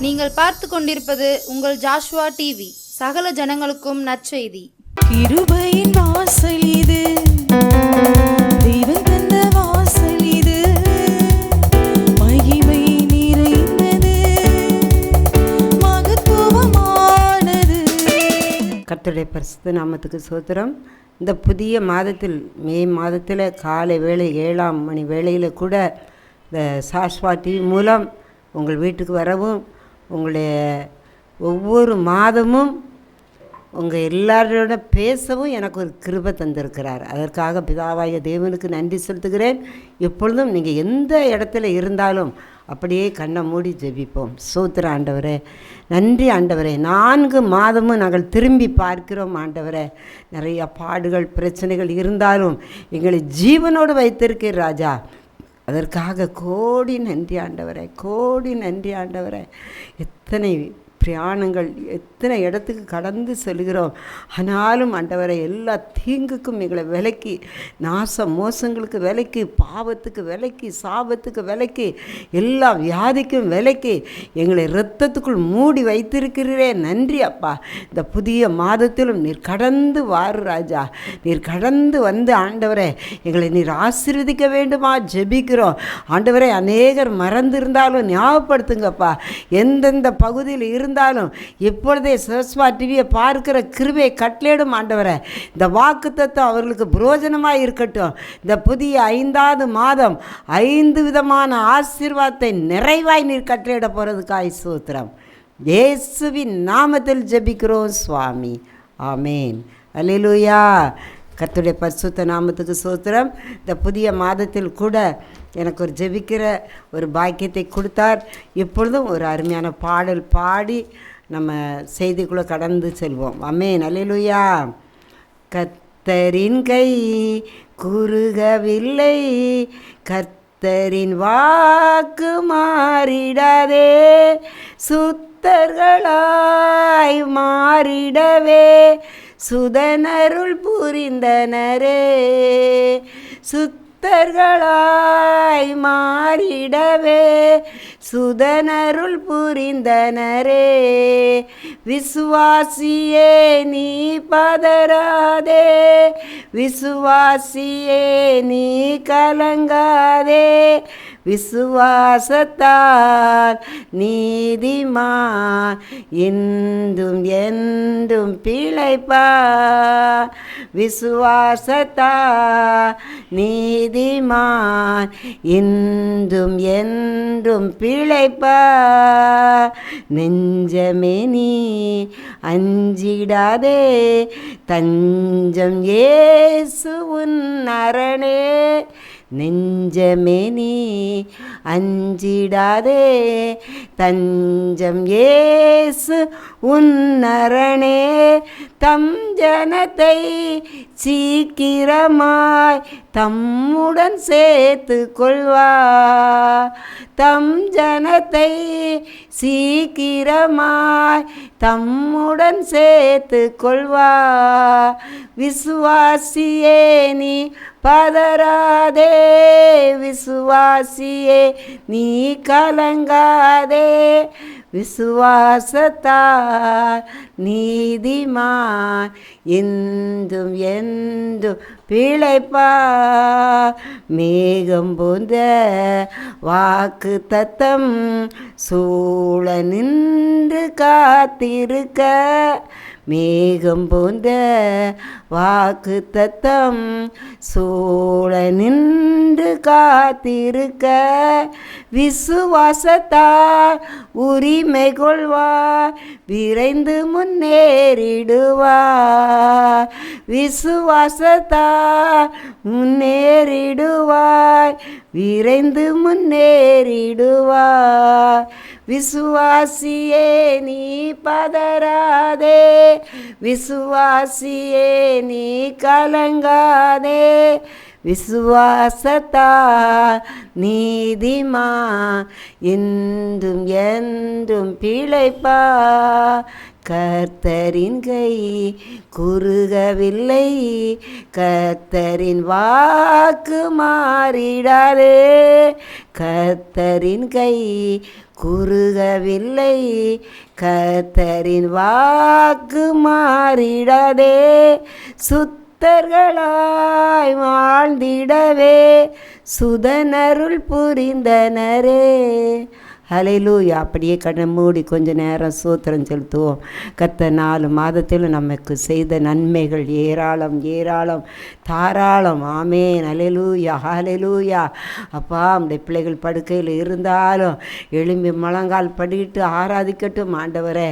நீங்கள் பார்த்து கொண்டிருப்பது உங்கள் ஜாஷுவா டிவி. சகல ஜனங்களுக்கும் நற்செய்தி. கிருபையின் வாசல் இது, தெய்வம் தந்த வாசல் இது, மகிமை நிறைந்தது, மகத்துவமானது. கர்த்தருடைய பரிசுத்த நாமத்துக்கு ஸ்தோத்திரம். இந்த புதிய மாதத்தில், மே மாதத்தில் காலை வேளை 7 மணி வேளையில் கூட இந்த ஜாஷுவா டிவி மூலம் உங்கள் வீட்டுக்கு வரவும், உங்களுடைய ஒவ்வொரு மாதமும் உங்கள் எல்லாரோட பேசவும் எனக்கு ஒரு கிருபை தந்திருக்கிறார். அதற்காக பிதாவாய தேவனுக்கு நன்றி செலுத்துகிறேன். எப்பொழுதும் நீங்கள் எந்த இடத்துல இருந்தாலும் அப்படியே கண்ணை மூடி ஜெபிப்போம். ஸ்தோத்திர ஆண்டவரே, நன்றி ஆண்டவரே. 4 மாதமும் நாங்கள் திரும்பி பார்க்கிறோம் ஆண்டவரே. நிறைய பாடுகள் பிரச்சனைகள் இருந்தாலும் எங்களை ஜீவனோடு வைத்திருக்கீர் ராஜா. அதற்காக கோடி நன்றி ஆண்டவரே, கோடி நன்றி ஆண்டவரே. எத்தனை பிரயாணங்கள், எத்தனை இடத்துக்கு கடந்து செல்கிறோம். ஆனாலும் ஆண்டவரை எல்லா தீங்குக்கும் எங்களை விலக்கி, நாச மோசங்களுக்கு விலக்கி, பாவத்துக்கு விலக்கி, சாபத்துக்கு விலக்கி, எல்லா வியாதிக்கும் விலக்கி எங்களை இரத்தத்துக்குள் மூடி வைத்திருக்கிறீரே. நன்றி அப்பா. இந்த புதிய மாதத்திலும் நீர் கடந்து வாரு ராஜா. நீர் கடந்து வந்து ஆண்டவரே எங்களை நீர் ஆசீர்வதிக்க வேண்டுமா ஜெபிக்கிறோம் ஆண்டவரே. அநேகர் மறந்திருந்தாலும் ஞாபகப்படுத்துங்கப்பா. எந்தெந்த பகுதியில் இருந்தாலும் இப்பொழுதே ஜாஷுவா டிவியை பார்க்கிற கிருபையை கட்டளையிடும் ஆண்டவரே. இந்த வாக்குத்தத்தம் அவர்களுக்கு பிரயோஜனமாக இருக்கட்டும். இந்த புதிய 5வது மாதம் 5 விதமான ஆசீர்வாதத்தை நிறைவாய் நீர் கட்டளையிட போகிறதுக்காய் ஸ்தோத்திரம். இயேசுவின் நாமத்தில் ஜெபிக்கிறோம் சுவாமி, ஆமேன். அல்லேலூயா. கர்த்தருடைய பரிசுத்த நாமத்துக்கு ஸ்தோத்திரம். இந்த புதிய மாதத்தில் கூட எனக்கு ஒரு ஜெபிக்கிற ஒரு பாக்கியத்தை கொடுத்தார். இப்பொழுதும் ஒரு அருமையான பாடல் பாடி நம்ம செய்திக்குள்ளே கடந்து செல்வோம். ஆமென். அல்லேலூயா. கர்த்தரின் கை குறுகவில்லை, கர்த்தரின் வாக்கு மாறிடாதே, சுத்தர்களாய் மாறிடவே சுதனருள் புரிந்தனரே, சுத்தர்களாய் மாறிடவே சுதனருள் புரிந்தனரே. விசுவாசியே நீ பதறாதே, விசுவாசியே நீ கலங்காதே, விசுவாசத்தால் நீதிமான் இன்றும் என்றும் பிழைப்பா, விசுவாசத்தால் நீதிமான் இன்றும் என்றும் பிழைப்பா. நெஞ்சமே நீ அஞ்சிடாதே, தஞ்சம் இயேசு உன் அரணே, நெஞ்சமே நீ அஞ்சிடாதே, தஞ்சம் இயேசு உன் அரணே. தம் ஜனத்தை சீக்கிரமாய் தம்முடன் சேர்த்து கொள்வார், தம் ஜனத்தை சீக்கிரமாய் தம்முடன் சேர்த்து கொள்வார். விசுவாசியே நீ பதறாதே, விசுவாசியே நீ கலங்காதே, விசுவாசத்தால் நீதிமான் என்றும் என்றும் பிழைப்பா. மேகம் போன்ற வாக்கு தத்தம் சூழ நின்று காத்திருக்க, மேகம் போன்ற வாக்கு தத்தம் சூழ நின்று காத்திருக்க, விசுவாசத்தால் உரிமை கொள்வார், விரைந்து முன்னேறிடுவார், விசுவாசத்தால் முன்னேறிடுவார், விரைந்து முன்னேறிடுவார். விசுவாசியே நீ பதறாதே, விசுவாசியே நீ கலங்காதே, விசுவாசத்தால் நீதிமான் என்றும் என்றும் பிழைப்பா. கர்த்தரின் கை குறுகவில்லை, கர்த்தரின் வாக்கு மாறிடாதே, கர்த்தரின் கை குறுகவில்லை. கர்த்தரின் வாக்கு மாறிடதே, சுத்தர்களாய் வாழ்ந்திடவே சுதனருள் புரிந்தனரே. ஹல்லேலூயா. அப்படியே கண்ணை மூடி கொஞ்ச நேரம் ஸ்தோத்திரம் செலுத்துவோம். கர்த்தர் 4 மாதத்தில் நமக்கு செய்த நன்மைகள் ஏராளம் ஏராளம் தாராளம். ஆமேன். ஹல்லேலூயா ஹல்லேலூயா. அப்பா, நம்முடைய பிள்ளைகள் படுக்கையில் இருந்தாலும் எழும்பி முழங்கால் படிட்டு ஆராதிக்கட்டும் ஆண்டவரே.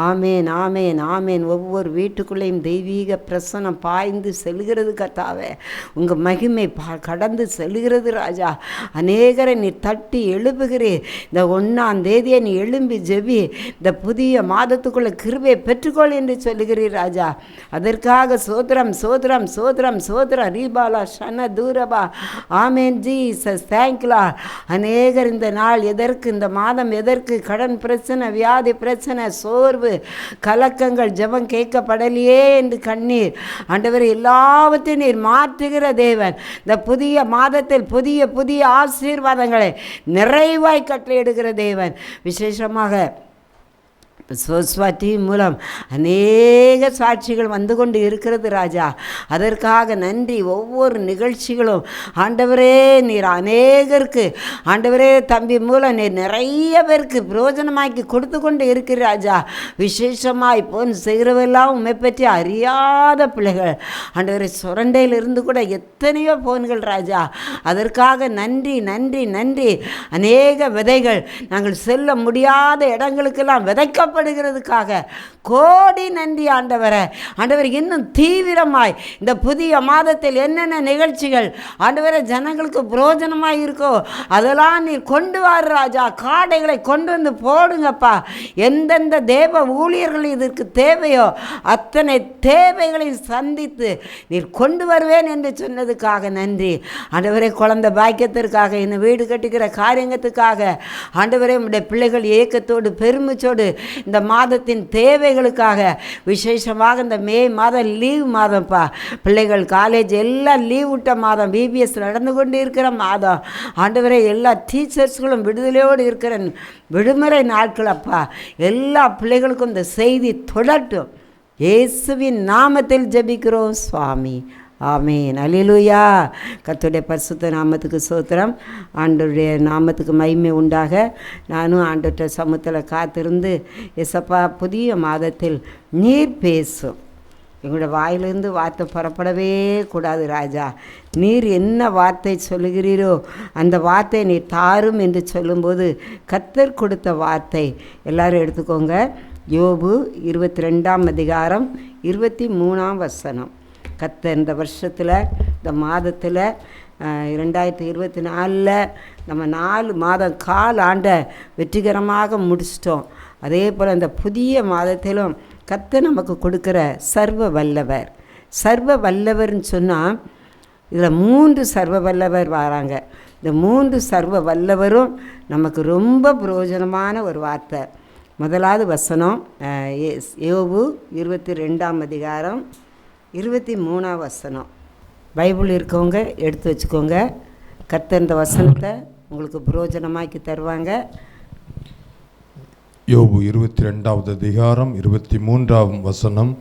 ஆமேன் ஆமேன் ஆமேன். ஒவ்வொரு வீட்டுக்குள்ளேயும் தெய்வீக பிரசனம் பாய்ந்து செல்கிறது கர்த்தாவே. உங்கள் மகிமை கடந்து செல்கிறது ராஜா. அநேகரை நீ தட்டி எழுப்புகிறீர். இந்த 1ஆம் தேதியை நீ எழும்பி ஜெபி, இந்த புதிய மாதத்துக்குள்ள கிருபையை பெற்றுக்கொள் என்று சொல்லுகிறீர் ராஜா. அதற்காக சோத்திரம் சோத்திரம் சோத்திரம் சோத்திரம். ரீபாலா ஷன தூரபா. ஆமேன் ஜீசஸ். தேங்க்லா. அநேகர் இந்த நாள் எதற்கு, இந்த மாதம் எதற்கு, கடன் பிரச்சனை, வியாதி பிரச்சனை, சோர்வு, கலக்கங்கள், ஜெபம் கேட்கப்படலையே என்று கண்ணீர். ஆண்டவர் எல்லாவற்றையும் நீர் மாற்றுகிற தேவன். இந்த புதிய மாதத்தில் புதிய புதிய ஆசீர்வாதங்களை நிறைவாய் கட்டளையிடுகிற தேவன். விசேஷமாக சோஸ்வா டிவி மூலம் அநேக சாட்சிகள் வந்து கொண்டு இருக்கிறது ராஜா. அதற்காக நன்றி. ஒவ்வொரு நிகழ்ச்சிகளும் ஆண்டவரே நீர் அநேகருக்கு, ஆண்டவரே தம்பி மூலம் நீர் நிறைய பேருக்கு பிரயோஜனமாக்கி கொடுத்து கொண்டு இருக்கிற ராஜா. விசேஷமாக இப்போ செய்கிறவெல்லாம் உண்மை பற்றி அறியாத பிள்ளைகள் ஆண்டவரே, சுரண்டையில் இருந்து கூட எத்தனையோ போன்கள் ராஜா. அதற்காக நன்றி நன்றி நன்றி. அநேக விதைகள் நாங்கள் செல்ல முடியாத இடங்களுக்கெல்லாம் விதைக்க படுகிறதுக்காக கோடி நன்றி ஆண்டவரே. ஆண்டவர் இன்னும் தீவிரமாய் இந்த புதிய மாதத்தில் என்னென்ன நிகழ்ச்சிகள் ஆண்டவரே ஜனங்களுக்கு பிரயோஜனமாய் இருக்கோ அதெல்லாம் நீர் கொண்டு வாரு ராஜா. காடைகளை கொண்டு வந்து போடுங்கப்பா. எந்தெந்த தேவ ஊழியர்கள் இதற்கு தேவையோ அத்தனை தேவைகளை சந்தித்து நீர் கொண்டு வருவேன் என்று சொன்னதுக்காக நன்றி ஆண்டவரே. குழந்தை பாக்கியத்திற்காக, இன்னும் வீடு கட்டுகிற காரியத்துக்காக ஆண்டவரே, உம்முடைய பிள்ளைகள் ஏக்கத்தோடு பெருமிச்சோடு இந்த மாதத்தின் தேவைகளுக்காக, விசேஷமாக இந்த மே மாதம் லீவ் மாதம்ப்பா. பிள்ளைகள் காலேஜ் எல்லாம் லீவ் விட்ட மாதம், பிபிஎஸ் நடந்து கொண்டு இருக்கிற மாதம் ஆண்டவரே. எல்லா டீச்சர்ஸ்களும் விடுதலையோடு இருக்கிற விடுமுறை நாட்கள் அப்பா. எல்லா பிள்ளைகளுக்கும் இந்த செய்தி தொடரட்டும். இயேசுவின் நாமத்தில் ஜெபிக்கிறோம் சுவாமி. ஆமேன். அல்லேலூயா. கர்த்தருடைய பரிசுத்த நாமத்துக்கு ஸ்தோத்திரம். ஆண்டவருடைய நாமத்துக்கு மகிமை உண்டாக. நானும் ஆண்டவர்கிட்ட சமூகத்தில் காத்திருந்து, எசப்பா புதிய மாதத்தில் நீர் பேசும். எங்களோட வாயிலிருந்து வார்த்தை புறப்படவே கூடாது ராஜா. நீர் என்ன வார்த்தை சொல்லுகிறீரோ அந்த வார்த்தை நீர் தாரும் என்று சொல்லும்போது கர்த்தர் கொடுத்த வார்த்தை எல்லாரும் எடுத்துக்கோங்க. யோபு 22ஆம் அதிகாரம் 23ஆம் வசனம். கர்த்தர் இந்த வருஷத்தில், இந்த மாதத்தில் 2024 நம்ம 4 மாதம் கால் ஆண்டை வெற்றிகரமாக முடிச்சிட்டோம். அதே போல் இந்த புதிய மாதத்திலும் கர்த்தர் நமக்கு கொடுக்குற சர்வ வல்லவர். சர்வ வல்லவர்னு சொன்னால் இதில் 3 சர்வ வல்லவர் வராங்க. இந்த 3 சர்வ வல்லவரும் நமக்கு ரொம்ப பிரயோஜனமான ஒரு வார்த்தை. முதலாவது வசனம் யோபு 22ஆம் அதிகாரம் 23ஆம் வசனம். பைபிள் இருக்கவங்க எடுத்து வச்சுக்கோங்க. கர்த்தர் இந்த வசனத்தை உங்களுக்கு பிரயோஜனமாக்கி தருவாங்க. யோபு 22ஆவது அதிகாரம் 23ஆம் வசனம்.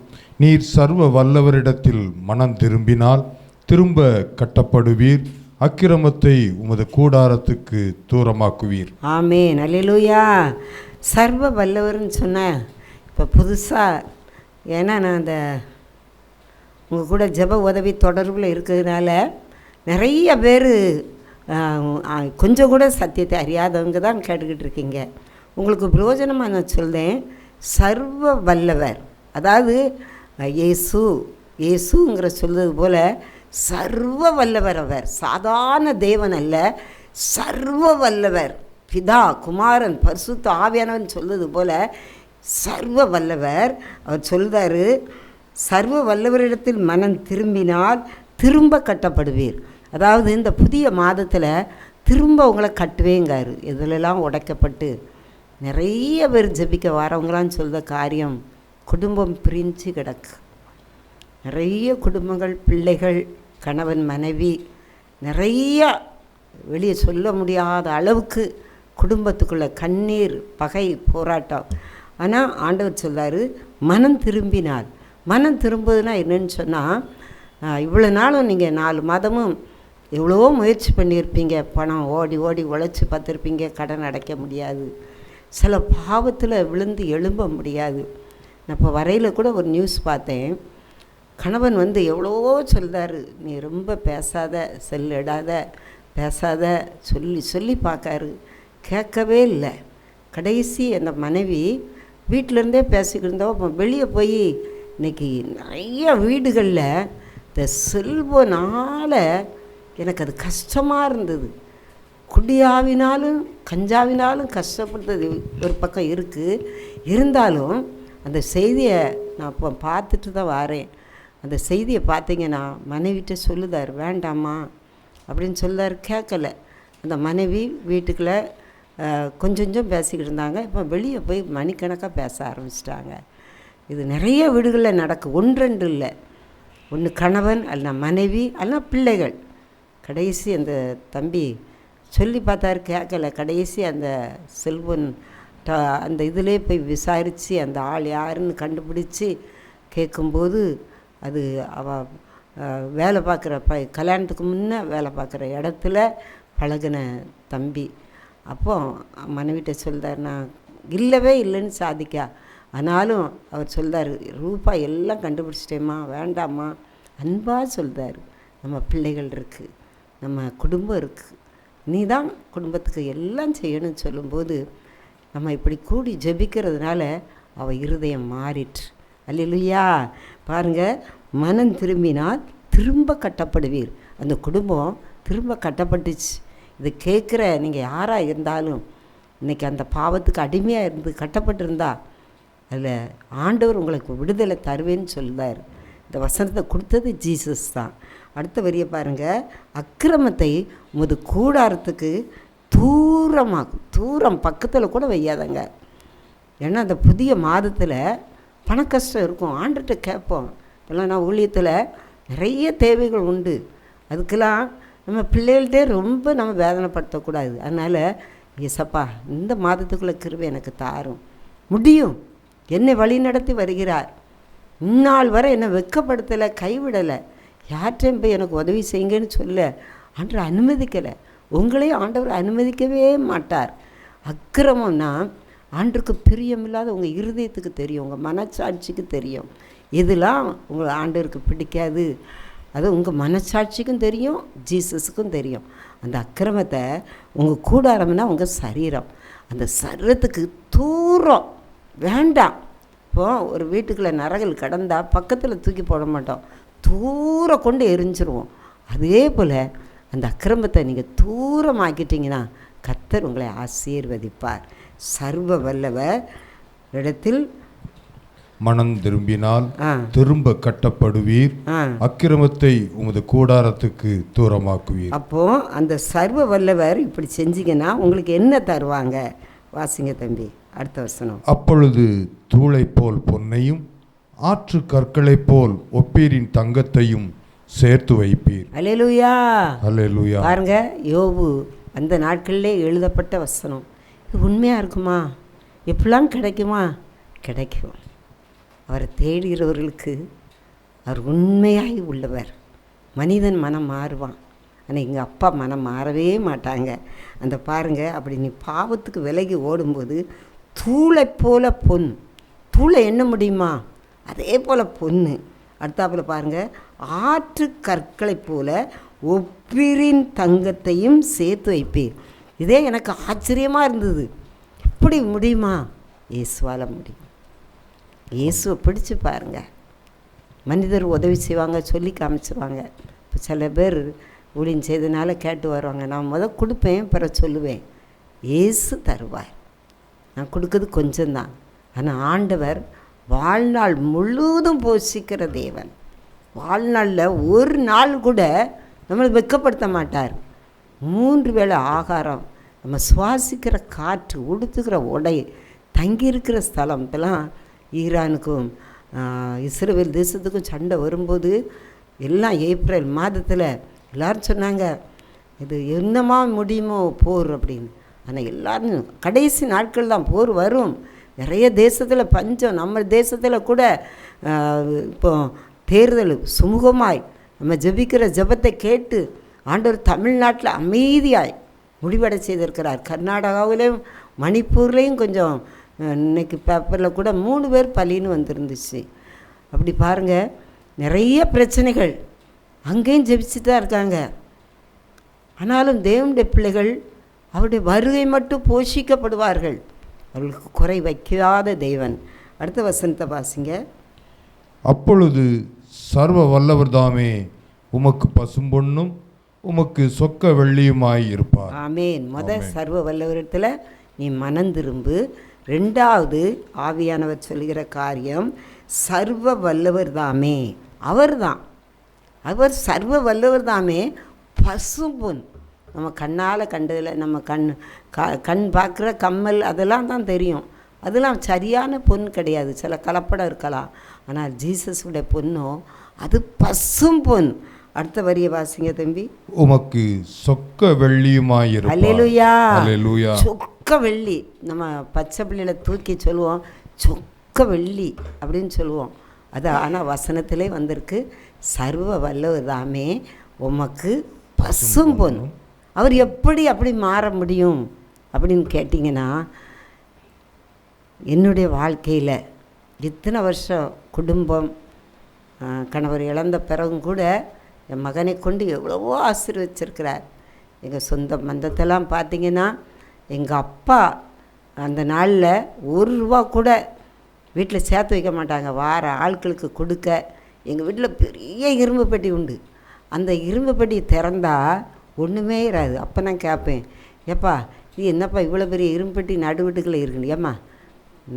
நீர் சர்வ வல்லவரிடத்தில் மனம் திரும்பினால் திரும்ப கட்டப்படுவீர், அக்கிரமத்தை உமது கூடாரத்துக்கு தூரமாக்குவீர். ஆமேன். அல்லேலூயா. சர்வ வல்லவர்னு சொன்னேன் இப்போ புதுசாக. ஏன்னா நான் அந்த உங்கள் கூட ஜெப உதவி தொடர்பில் இருக்கிறதுனால நிறைய பேர் கொஞ்சம் கூட சத்தியத்தை அறியாதவங்க தான் கேட்டுக்கிட்டு இருக்கீங்க. உங்களுக்கு பிரயோஜனமாக நான் சொல்கிறேன். சர்வ வல்லவர், அதாவது இயேசுங்கிற சொல்கிறது போல் சர்வ வல்லவர். அவர் சாதாரண தேவன் அல்ல, சர்வ வல்லவர். பிதா, குமாரன், பரிசுத்த ஆவியானவன் சொல்வது போல் சர்வ வல்லவர். அவர் சொல்கிறாரு, சர்வ வல்லவரிடத்தில் மனம் திரும்பினால் திரும்ப கட்டப்படுவீர். அதாவது இந்த புதிய மாதத்தில் திரும்ப உங்களை கட்டுவேங்காரு. இதிலெல்லாம் உடைக்கப்பட்டு நிறைய பேர் ஜெபிக்க வரவங்களான்னு சொல்கிற காரியம், குடும்பம் பிரிஞ்சு கிடக்கு. நிறைய குடும்பங்கள், பிள்ளைகள், கணவன் மனைவி நிறைய வெளியே சொல்ல முடியாத அளவுக்கு குடும்பத்துக்குள்ளே கண்ணீர், பகை, போராட்டம். ஆனால் ஆண்டவர் சொல்றாரு, மனம் திரும்பினால். மனம் திரும்புதுன்னா என்னன்னு சொன்னால், இவ்வளோ நாளும் நீங்கள் 4 மாதமும் எவ்வளவோ முயற்சி பண்ணியிருப்பீங்க, பணம் ஓடி ஓடி உழைச்சி பார்த்துருப்பீங்க, கடன் அடைக்க முடியாது, சில பாவத்தில் விழுந்து எழும்ப முடியாது. நான் இப்போ வரையில் கூட ஒரு நியூஸ் பார்த்தேன். கணவன் எவ்வளவோ சொல்கிறாரு, நீ ரொம்ப பேசாத, செல்லிடாத, பேசாத சொல்லி சொல்லி பார்க்காரு, கேட்கவே இல்லை. கடைசி அந்த மனைவி வீட்டிலேருந்தே பேசிக்கிட்டு இருந்தோம். அப்போ வெளியே போய் இன்றைக்கி நிறைய வீடுகளில் இந்த செல்வனால் எனக்கு அது கஷ்டமாக இருந்தது. குடியாவினாலும் கஞ்சாவினாலும் கஷ்டப்படுறது ஒரு பக்கம் இருக்குது. இருந்தாலும் அந்த செய்தியை நான் இப்போ பார்த்துட்டு தான் வரேன். அந்த செய்தியை பார்த்தீங்கன்னா மனைவிட்ட சொல்லுதார், வேண்டாமா அப்படின்னு சொல்லுதார். கேட்கலை. அந்த மனைவி வீட்டுக்குள்ளே கொஞ்சம் கொஞ்சம் பேசிக்கிட்டு இருந்தாங்க. இப்போ வெளியே போய் மணிக்கணக்காக பேச ஆரம்பிச்சிட்டாங்க. இது நிறைய வீடுகளில் நடக்கும், 1-2 இல்லை. ஒன்று கணவன், அல்லனா மனைவி, அல்லனா பிள்ளைகள். கடைசி அந்த தம்பி சொல்லி பார்த்தாரு, கேட்கலை. கடைசி அந்த செல்வன் அந்த இதிலே போய் விசாரித்து அந்த ஆள் யாருன்னு கண்டுபிடிச்சி கேட்கும்போது, அது வேலை பார்க்குற கல்யாணத்துக்கு முன்னே வேலை பார்க்குற இடத்துல பழகின தம்பி. அப்போ மனைவிட்ட சொல்கிறார், நான் இல்லவே இல்லைன்னு சாதிக்கா. ஆனாலும் அவர் சொல்கிறார், ரூபாய் எல்லாம் கண்டுபிடிச்சிட்டேம்மா, வேண்டாம்மா, அன்பாக சொல்கிறார். நம்ம பிள்ளைகள் இருக்குது, நம்ம குடும்பம் இருக்குது, நீ தான் குடும்பத்துக்கு எல்லாம் செய்யணும்னு சொல்லும்போது நம்ம இப்படி கூடி ஜெபிக்கிறதுனால அவள் இருதயம் மாறிற்று. அல்லேலூயா. பாருங்கள், மனம் திரும்பினால் திரும்ப கட்டப்படுவீர். அந்த குடும்பம் திரும்ப கட்டப்பட்டுச்சு. இது கேட்குற நீங்கள் யாராக இருந்தாலும் இன்றைக்கி அந்த பாவத்துக்கு அடிமையாக இருந்து கட்டப்பட்டிருந்தா அதில் ஆண்டவர் உங்களுக்கு விடுதலை தருவேன்னு சொல்லுவார். இந்த வசனத்தை கொடுத்தது ஜீசஸ் தான். அடுத்த வரியை பாருங்கள், அக்கிரமத்தை உமது கூடாரத்துக்கு தூரமாகும். தூரம் பக்கத்தில் கூட வையாதங்க. ஏன்னா அந்த புதிய மாதத்தில் பண கஷ்டம் இருக்கும். ஆண்டுகிட்ட கேட்போம். இப்போல்லாம் நான் ஊழியத்தில் நிறைய தேவைகள் உண்டு. அதுக்கெல்லாம் நம்ம பிள்ளைகள்கிட்டே ரொம்ப நம்ம வேதனைப்படுத்தக்கூடாது. அதனால் ஏசப்பா இந்த மாதத்துக்குள்ளே கிருபை எனக்கு தாரும், முடியும், என்னை வழி நடத்தி வருகிறார், இந்நாள் வரை என்னை வெட்கப்படுத்தலை, கைவிடலை, யார்கிட்டையும் போய் எனக்கு உதவி செய்யுங்கன்னு சொல்ல ஆண்டவர் அனுமதிக்கலை. உங்களையும் ஆண்டவர் அனுமதிக்கவே மாட்டார். அக்கிரமம்னா ஆண்டருக்கு பிரியமில்லாத உங்கள் இருதயத்துக்கு தெரியும், உங்கள் மனச்சாட்சிக்கு தெரியும். இதெல்லாம் உங்கள் ஆண்டவருக்கு பிடிக்காது. அது உங்கள் மனச்சாட்சிக்கும் தெரியும், ஜீசஸுக்கும் தெரியும். அந்த அக்கிரமத்தை உங்கள் கூடாரம்னா உங்கள் சரீரம், அந்த சரீரத்துக்கு தூரம் வேண்டாம். இப்போது ஒரு வீட்டுக்குள்ளே நரகல் கடந்தால் பக்கத்தில் தூக்கி போட மாட்டோம், தூரம் கொண்டு எரிஞ்சிருவோம். அதே போல் அந்த அக்கிரமத்தை நீங்கள் தூரமாக்கிட்டீங்கன்னா கர்த்தர் உங்களை ஆசீர்வதிப்பார். சர்வ வல்லவர் இடத்தில் மனம் திரும்பினால் திரும்ப கட்டப்படுவீர், அக்கிரமத்தை உமது கூடாரத்துக்கு தூரமாக்குவீர். அப்போது அந்த சர்வ வல்லவர் இப்படி செஞ்சீங்கன்னா உங்களுக்கு என்ன தருவாங்க? வாசிங்க தம்பி அடுத்த வசனம். அப்பொழுது தூளை போல் பொன்னையும் ஆற்று கற்களை போல் ஒப்பீரின் தங்கத்தையும் சேர்த்து வைப்பீர். அல்லேலூயா, அல்லேலூயா. பாருங்க, யோபு அந்த நாட்களிலே எழுதப்பட்ட வசனம். இது உண்மையாக இருக்குமா? எப்படிலாம் கிடைக்குமா? கிடைக்கும். அவரை தேடுகிறவர்களுக்கு அவர் உண்மையாய் உள்ளவர். மனிதன் மனம் மாறுவான், ஆனால் எங்கள் அப்பா மனம் மாறவே மாட்டாங்க. அந்த பாருங்கள், அப்படி நீ பாவத்துக்கு விலகி ஓடும்போது தூளை போல பொன், தூளை எண்ண முடியுமா? அதே போல் பொண்ணு. அடுத்தாப்பில் பாருங்கள், ஆற்று கற்களை போல ஒப்பிரின் தங்கத்தையும் சேர்த்து வைப்பீர். இதே எனக்கு ஆச்சரியமாக இருந்தது. எப்படி முடியுமா? இயேசுவால் முடியும். இயேசுவை பிடிச்சி பாருங்கள். மனிதர் உதவி செய்வாங்க, சொல்லி காமிச்சுவாங்க. இப்போ சில பேர் ஊழியம் செய்தனால கேட்டு வருவாங்க, நான் கொடுப்பேன், பிறகு சொல்லுவேன். இயேசு தருவார். நான் கொடுக்குறது கொஞ்சம்தான், ஆனால் ஆண்டவர் வாழ்நாள் முழுவதும் போஷிக்கிற தேவன். வாழ்நாளில் ஒரு நாள் கூட நம்மளை வெட்கப்படுத்த மாட்டார். 3 வேளை ஆகாரம், நம்ம சுவாசிக்கிற காற்று, உடுத்துக்கிற உடை, தங்கியிருக்கிற ஸ்தலம். இப்போலாம் ஈரானுக்கும் இஸ்ரேல் தேசத்துக்கும் சண்டை வரும்போது எல்லாம் ஏப்ரல் மாதத்தில் எல்லோரும் சொன்னாங்க, இது என்னமா முடியுமோ போர் அப்படின்னு. ஆனால் எல்லாரும் கடைசி நாட்கள் தான், போர் வரும். நிறைய தேசத்தில் பஞ்சம். நம்ம தேசத்தில் கூட இப்போ தேர்தல் சுமூகமாய் நம்ம ஜெபிக்கிற ஜெபத்தை கேட்டு ஆண்டவர் தமிழ்நாட்டில் அமைதியாய் முடிவடை செய்திருக்கிறார். கர்நாடகாவிலையும் மணிப்பூர்லேயும் கொஞ்சம் இன்னைக்கு பேப்பரில் கூட 3 பேர் பலின்னு வந்துருந்துச்சு. அப்படி பாருங்கள், நிறைய பிரச்சனைகள் அங்கேயும் ஜெபிச்சுட்டு தான் இருக்காங்க. ஆனாலும் தேவனுடைய பிள்ளைகள் அவருடைய வருகை மட்டும் போஷிக்கப்படுவார்கள். அவர்களுக்கு குறை வைக்காத தேவன். அடுத்த வசனத்தை வாசிங்க. அப்பொழுது சர்வ வல்லவர் தாமே உமக்கு பசும்பொன்னும் உமக்கு சொக்க வெள்ளியுமாய் இருப்பார். ஆமேன். சர்வ வல்லவரிடத்தில் நீ மனந்திரும்பு. 2வது ஆவியானவர் சொல்லுகிற காரியம், சர்வ வல்லவர் தாமே, அவர் சர்வ வல்லவர் தாமே பசும்பொன். நம்ம கண்ணால் கண்டதில் நம்ம கண் பார்க்குற கம்மல் அதெல்லாம் தான் தெரியும். அதெல்லாம் சரியான பொன் கிடையாது, சில கலப்படம் இருக்கலாம். ஆனால் ஜீசஸுடைய பொண்ணோ அது பசும் பொன். அடுத்த வரியை வாசிங்க தம்பி. உமக்கு சொக்க வெள்ளியுமாய் இருப்பார். அல்லேலூயா, அல்லேலூயா. சொக்க வெள்ளி. நம்ம பச்சை பிள்ளையில தூக்கி சொல்லுவோம் சொக்க வெள்ளி அப்படின்னு சொல்லுவோம். அது ஆனால் வசனத்திலே வந்திருக்கு, சர்வ வல்லவர் தாமே உமக்கு பசும் பொன். அவர் எப்படி அப்படி மாற முடியும் அப்படின்னு கேட்டிங்கன்னா, என்னுடைய வாழ்க்கையில் இத்தனை வருஷம் குடும்பம், கணவர் இழந்த பிறகும் கூட என் மகனை கொண்டு எவ்வளவோ ஆசீர்வச்சிருக்கிறார். எங்கள் சொந்த பந்தத்தெல்லாம் பார்த்திங்கன்னா, எங்கள் அப்பா அந்த நாளில் ₹1 கூட வீட்டில் சேர்த்து வைக்க மாட்டாங்க, வார ஆட்களுக்கு கொடுக்க. எங்கள் வீட்டில் பெரிய இரும்பு பெட்டி உண்டு. அந்த இரும்பு பெட்டி திறந்தால் ஒன்றுமே இராது. அப்போ நான் கேட்பேன், ஏப்பா இது என்னப்பா இவ்வளோ பெரிய இரும்பு பெட்டி நடு வீட்டுக்குள்ளே இருக்குன்னு. ஏம்மா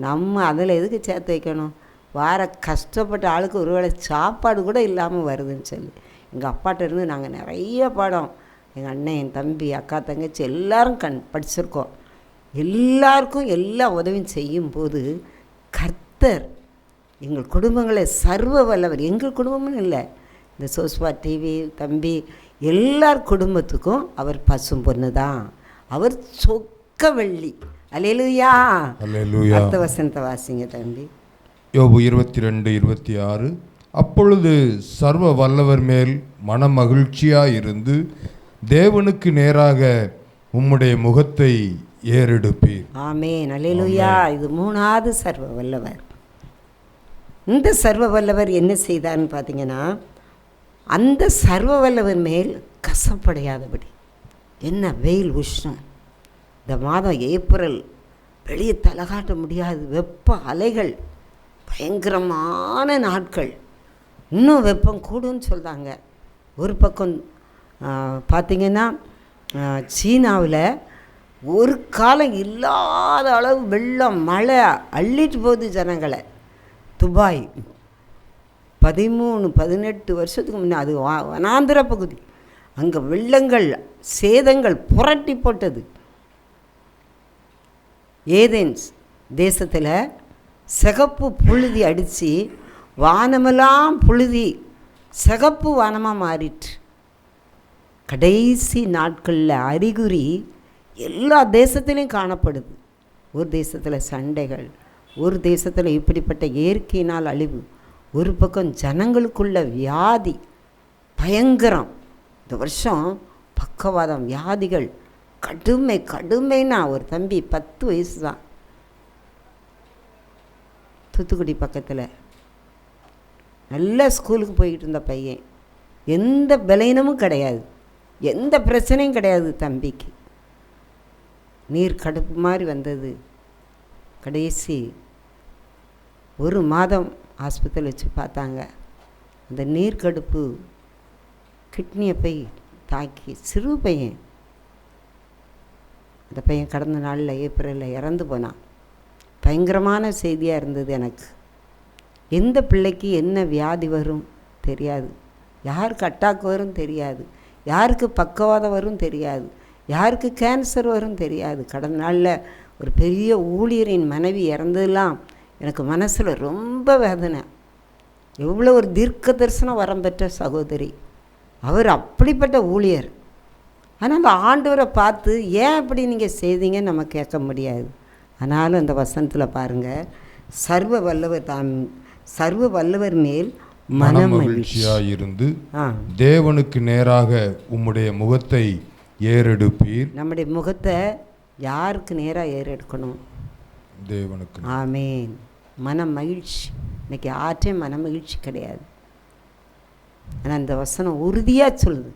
நம்ம அதில் எதுக்கு சேர்த்து வைக்கணும், வார கஷ்டப்பட்ட ஆளுக்கு ஒரு வேளை சாப்பாடு கூட இல்லாமல் வருதுன்னு சொல்லி எங்கள் அப்பாட்ட இருந்து நாங்கள் நிறைய பாடம், எங்கள் அண்ணன், என் தம்பி, அக்கா, தங்கச்சி எல்லோரும் படிச்சிருக்கோம். எல்லாருக்கும் எல்லா உதவியும் செய்யும்போது கர்த்தர் எங்கள் குடும்பங்களை சர்வ வல்லவர். எங்கள் குடும்பம்னு இல்லை, இந்த சோஸ்வா டிவி தம்பி எல்லார் குடும்பத்துக்கும் அவர் பசும் பொண்ணு தான், அவர் சொக்க வெள்ளி. அல்லேலூயா, அல்லேலூயா. அடுத்த வசனத்தை வாசிங்க தம்பி. யோபு 22:26. அப்பொழுது சர்வ வல்லவர் மேல் மன மகிழ்ச்சியாயிருந்து தேவனுக்கு நேராக உம்முடைய முகத்தை ஏறெடுப்பீர். ஆமேன், அல்லேலூயா. இது 3வது சர்வ வல்லவர். இந்த சர்வ வல்லவர் என்ன செய்தார்னு பார்த்தீங்கன்னா, அந்த சர்வ வல்லவர் மேல் கசப்படையாதபடி. என்ன வெயில் உஷ்ணம், இந்த மாதம் ஏப்ரல், வெளியே தலகாட்ட முடியாது, வெப்ப அலைகள், பயங்கரமான நாட்கள், இன்னும் வெப்பம் கூடுன்னு சொல்கிறாங்க. ஒரு பக்கம் பார்த்திங்கன்னா சீனாவில் ஒரு காலம் இல்லாத அளவு வெள்ளம் மழை அள்ளிட்டு போகுது ஜனங்களை. துபாய் 13-18 வருஷத்துக்கு முன்னே, அது வனாந்திர பகுதி, அங்கே வெள்ளங்கள் சேதங்கள் புரட்டி போட்டது. ஏதென்ஸ் தேசத்தில் சிகப்பு புழுதி அடித்து வானமெல்லாம் புழுதி சிகப்பு வானமாக மாறிட்டு. கடைசி நாட்களில் அறிகுறி எல்லா தேசத்துலேயும் காணப்படுது. ஒரு தேசத்தில் சண்டைகள், ஒரு தேசத்தில் இப்படிப்பட்ட இயற்கையினால் அழிவு, ஒரு பக்கம் ஜனங்களுக்குள்ள வியாதி பயங்கரம். இந்த வருஷம் பக்கவாதம் வியாதிகள் கடுமைன்னா, ஒரு தம்பி 10 வயசு தான், தூத்துக்குடி பக்கத்தில் நல்ல ஸ்கூலுக்கு போய்கிட்டு இருந்த பையன், எந்த பலவீனமும் கிடையாது, எந்த பிரச்சனையும் கிடையாது தம்பிக்கு. நீர் கடுப்பு மாதிரி வந்தது. கடைசி 1 மாதம் ஆஸ்பத்திரியில் வச்சு பார்த்தாங்க. அந்த நீர்க்கடுப்பு கிட்னியை போய் தாக்கி சிறு பையன், அந்த பையன் கடந்த நாளில் ஏப்ரலில் இறந்து போனான். பயங்கரமான செய்தியாக இருந்தது எனக்கு. எந்த பிள்ளைக்கு என்ன வியாதி வரும் தெரியாது, யாருக்கு அட்டாக் வரும் தெரியாது, யாருக்கு பக்கவாதம் வரும் தெரியாது, யாருக்கு கேன்சர் வரும் தெரியாது. கடந்த நாளில் ஒரு பெரிய ஊழியரின் மனைவி இறந்ததெல்லாம் எனக்கு மனசில் ரொம்ப வேதனை. எவ்வளோ ஒரு தீர்க்க தரிசனம் வரம் பெற்ற சகோதரி, அவர் அப்படிப்பட்ட ஊழியர். ஆனால் அந்த ஆண்டவரை பார்த்து ஏன் இப்படி நீங்கள் செய்தீங்கன்னு நம்ம கேட்க முடியாது. ஆனாலும் அந்த வசனத்தில் பாருங்கள், சர்வ வல்லவர் மேல் மனமகிழ்ச்சியாயிருந்து தேவனுக்கு நேராக உம்முடைய முகத்தை ஏறெடுப்பீர். நம்முடைய முகத்தை யாருக்கு நேராக ஏறெடுக்கணும்? தேவனுக்கு. ஆமேன். மன மகிழ்ச்சி. இன்னைக்கு யார்ட்டையும் மன மகிழ்ச்சி கிடையாது. ஆனால் இந்த வசனம் உறுதியாக சொல்லுது,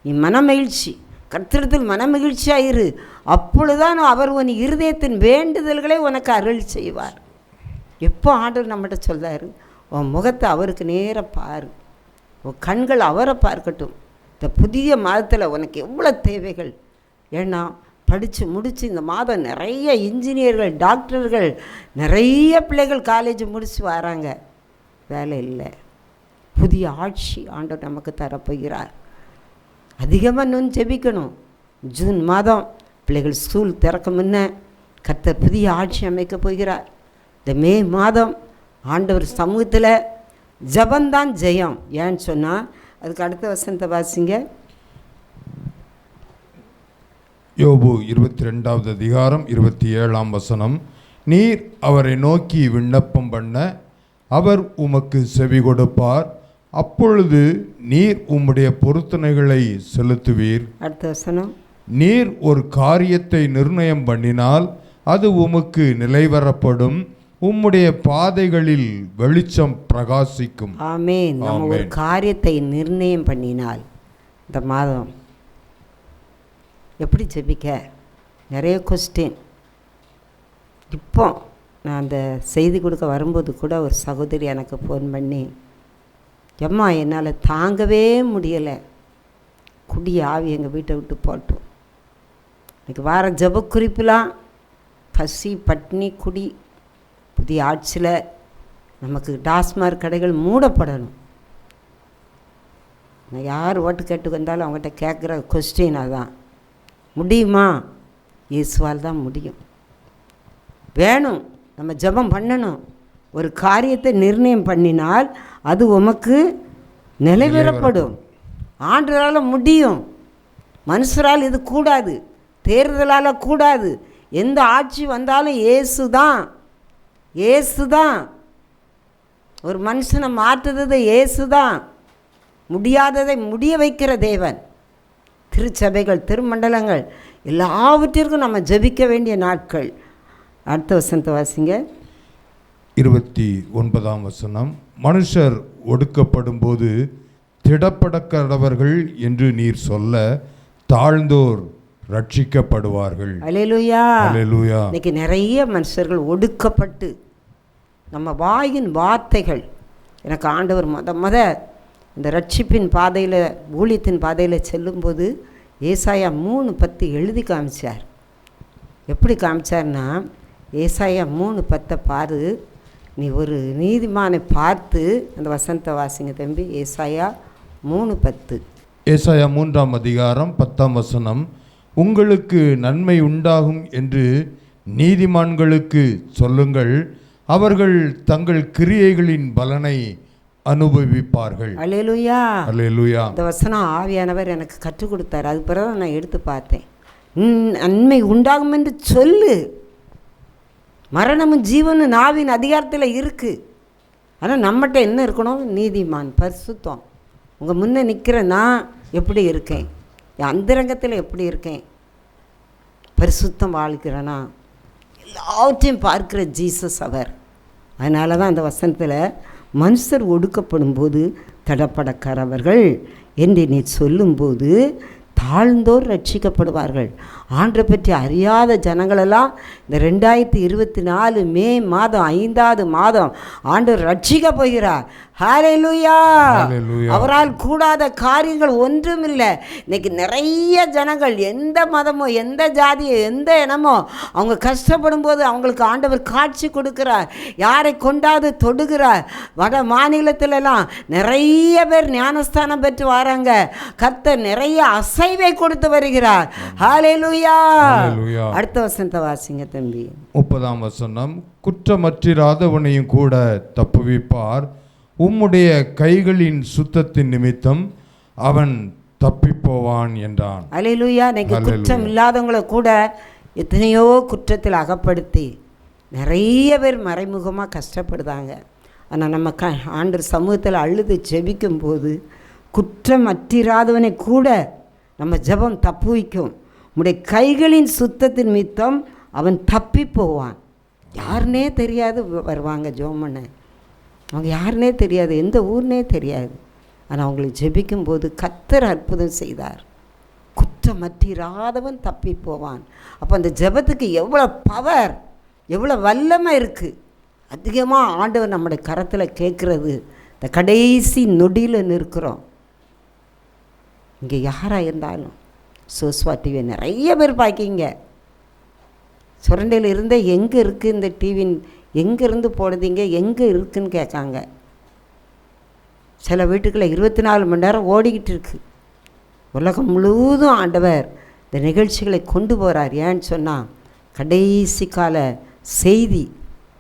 நீ மன மகிழ்ச்சி, கர்த்தரிடத்தில் மன மகிழ்ச்சியாயிரு, அப்பொழுதுதான் அவர் உன் இருதயத்தின் வேண்டுதல்களை உனக்கு அருள் செய்வார். எப்போ ஆண்டவர் நம்மகிட்ட சொல்றாரு, உன் முகத்தை அவருக்கு நேராக பாரு, உன் கண்கள் அவரை பார்க்கட்டும். இந்த புதிய மாதத்தில் உனக்கு எவ்வளோ தேவைகள். ஏன்னா படித்து முடித்து இந்த மாதம் நிறைய இன்ஜினியர்கள், டாக்டர்கள், நிறைய பிள்ளைகள் காலேஜ் முடித்து வராங்க, வேலை இல்லை. புதிய ஆட்சி ஆண்டவர் நமக்கு தரப்போகிறார். அதிகமாக இன்னும் ஜெபிக்கணும். ஜூன் மாதம் பிள்ளைகள் ஸ்கூல் திறக்க முன்ன கர்த்தர் புதிய ஆட்சி அமைக்க போகிறார். இந்த மே மாதம் ஆண்டவர் சமூகத்தில் ஜபந்தான் ஜெயம். ஏன்னு சொன்னால் அதுக்கு அடுத்த வசனத்தை வாசிங்க. யோபு 22வது அதிகாரம் 27ஆம் வசனம். நீர் அவரை நோக்கி விண்ணப்பம் பண்ண அவர் உமக்கு செவி கொடுப்பார், அப்பொழுது நீர் உம்முடைய பொருத்தனைகளை செலுத்துவீர். அடுத்த வசனம். நீர் ஒரு காரியத்தை நிர்ணயம் பண்ணினால் அது உமக்கு நிலைவரப்படும், உம்முடைய பாதைகளில் வெளிச்சம் பிரகாசிக்கும். ஆமென். நம்ம ஒரு காரியத்தை நிர்ணயம் பண்ணினால் இந்த மாதம் எப்படி ஜெபிக்க நிறைய கொஸ்டின். இப்போ நான் அந்த செய்தி கொடுக்க வரும்போது கூட ஒரு சகோதரி எனக்கு ஃபோன் பண்ணி, எம்மா என்னால் தாங்கவே முடியலை, குடி ஆவி எங்கள் வீட்டை விட்டு போட்டோம். எனக்கு வார ஜப குறிப்புலாம் பசி பட்னி குடி. புதிய ஆட்சியில் நமக்கு டாஸ்மாக் கடைகள் மூடப்படணும். நான் யார் ஓட்டு கேட்டு வந்தாலும் அவங்ககிட்ட கேட்குற கொஸ்டின் அதான், முடியுமா? இயேசுவால் தான் முடியும். வேணும், நம்ம ஜெபம் பண்ணணும். ஒரு காரியத்தை நிர்ணயம் பண்ணினால் அது உமக்கு நிலைவரப்படும். ஆண்டவரால் முடியும், மனுஷரால் இது கூடாது, தேர்தலால் கூடாது. எந்த ஆட்சி வந்தாலும் இயேசு தான், இயேசு தான். ஒரு மனுஷனை மாற்றுறது இயேசு தான். முடியாததை முடிய வைக்கிற தேவன். திருச்சபைகள், திருமண்டலங்கள் எல்லாவற்றிற்கும் நம்ம ஜெபிக்க வேண்டிய நாட்கள். அடுத்த வசனத்தை வாசிங்க. 29ஆம் வசனம். மனுஷர் ஒடுக்கப்படும் போது திடப்படக்கடவர்கள் என்று நீர் சொல்ல தாழ்ந்தோர் ரட்சிக்கப்படுவார்கள். அல்லேலூயா, அல்லேலூயா. இன்னைக்கு நிறைய மனுஷர்கள் ஒடுக்கப்பட்டு நம்ம வாயின் வார்த்தைகள், எனக்கு ஆண்டவர் முத இந்த ரட்சிப்பின் பாதையில், ஊழியத்தின் பாதையில் செல்லும்போது ஏசாயா 3:10 எழுதி காமிச்சார். எப்படி காமிச்சார்னா, ஏசாயா 3:10 பாரு. நீ ஒரு நீதிமானை பார்த்து, அந்த வசனத்தை வாசிங்க தம்பி. ஏசாயா 3:10. ஏசாயா 3ஆம் அதிகாரம் 10ஆம் வசனம். உங்களுக்கு நன்மை உண்டாகும் என்று நீதிமான்களுக்கு சொல்லுங்கள், அவர்கள் தங்கள் கிரியைகளின் பலனை அனுபவிப்பார்கள். அல்லேலூயா, அல்லேலூயா. இந்த வசனம் ஆவியானவர் எனக்கு கற்றுக் கொடுத்தார். அது பிறகு நான் எடுத்து பார்த்தேன். நன்மை உண்டாகும் என்று சொல்லு. மரணமும் ஜீவனும் நாவின் அதிகாரத்தில் இருக்குது. ஆனால் நம்மகிட்ட என்ன இருக்கணும்? நீதிமான், பரிசுத்தம். உங்கள் முன்னே நிற்கிற நான் எப்படி இருக்கேன், என் அந்தரங்கத்தில் எப்படி இருக்கேன், பரிசுத்தம் வாழ்கிறேனா, எல்லாவற்றையும் பார்க்கிற ஜீசஸ் அவர். அதனால தான் அந்த வசனத்தில் மனுஷர் ஒடுக்கப்படும் போது தடப்படக்காரவர்கள் என்று நீ சொல்லும்போது தாழ்ந்தோர் ரட்சிக்கப்படுவார்கள். ஆண்டரை பற்றி அறியாத ஜனங்களெல்லாம் இந்த 2024 மே மாதம் 5வது மாதம் ஆண்டவர் ரட்சிக்க போகிறார். ஹல்லேலூயா. அவரால் கூடாத காரியங்கள் ஒன்றும் இல்லை. இன்னைக்கு நிறைய ஜனங்கள் எந்த மதமோ, எந்த ஜாதியோ, எந்த இனமோ, அவங்க கஷ்டப்படும் போது அவங்களுக்கு ஆண்டவர் காட்சி கொடுக்கிறார். யாரை கொண்டாது தொடுகிறார். வட மாநிலத்திலெல்லாம் நிறைய பேர் ஞானஸ்தானம் பெற்று வராங்க. கர்த்தர் நிறைய அசைவை கொடுத்து வருகிறார். ஹல்லேலூயா. அடுத்த வசனத்தை வாசிங்க தம்பி. 30ஆம் வசனம். குற்றமற்றிராதவனையும் கூட தப்புவிப்பார், உம்முடைய கைகளின் சுத்தத்தின் நிமித்தம் அவன் தப்பிப்போவான் என்றான். அல்லேலூயா. இன்னைக்கு அல்லேலூயா. குற்றம் இல்லாதவங்களை கூட எத்தனையோ குற்றத்தில் அகப்படுத்தி நிறைய பேர் மறைமுகமாக கஷ்டப்படுதாங்க. ஆனால் நம்ம ஆண்டவர் சமூகத்தில் அழுது ஜெபிக்கும் போது குற்றமற்றிராதவனை கூட நம்ம ஜெபம் தப்பு வைக்கும். உம்முடைய கைகளின் சுத்தத்தின் நிமித்தம் அவன் தப்பி போவான். யாருன்னே தெரியாது வருவாங்க ஜெபம் பண்ண. அவங்க யாருன்னே தெரியாது, எந்த ஊர்னே தெரியாது. ஆனால் அவங்களுக்கு ஜெபிக்கும்போது கர்த்தர் அற்புதம் செய்தார். குற்றமற்றிராதவன் தப்பி போவான். அப்போ அந்த ஜெபத்துக்கு எவ்வளோ பவர், எவ்வளோ வல்லமை இருக்குது. அதிகமாக ஆண்டவர் நம்முடைய கரத்தில் கேட்குறது. இந்த கடைசி நொடியில் நிற்கிறோம். இங்கே யாராக இருந்தாலும் சோஸ்வா டிவி நிறைய பேர் பார்க்கிங்க. சுரண்டையில் இருந்தே எங்கே இருக்குது இந்த டிவின், எங்கேருந்து போடுதீங்க, எங்கே இருக்குதுன்னு கேட்காங்க. சில வீட்டுக்குள்ளே 24 மணி நேரம் ஓடிக்கிட்டு இருக்கு. உலகம் முழுவதும் ஆண்டவர் இந்த நிகழ்ச்சிகளை கொண்டு போகிறார். ஏன்னு சொன்னால் கடைசி கால செய்தி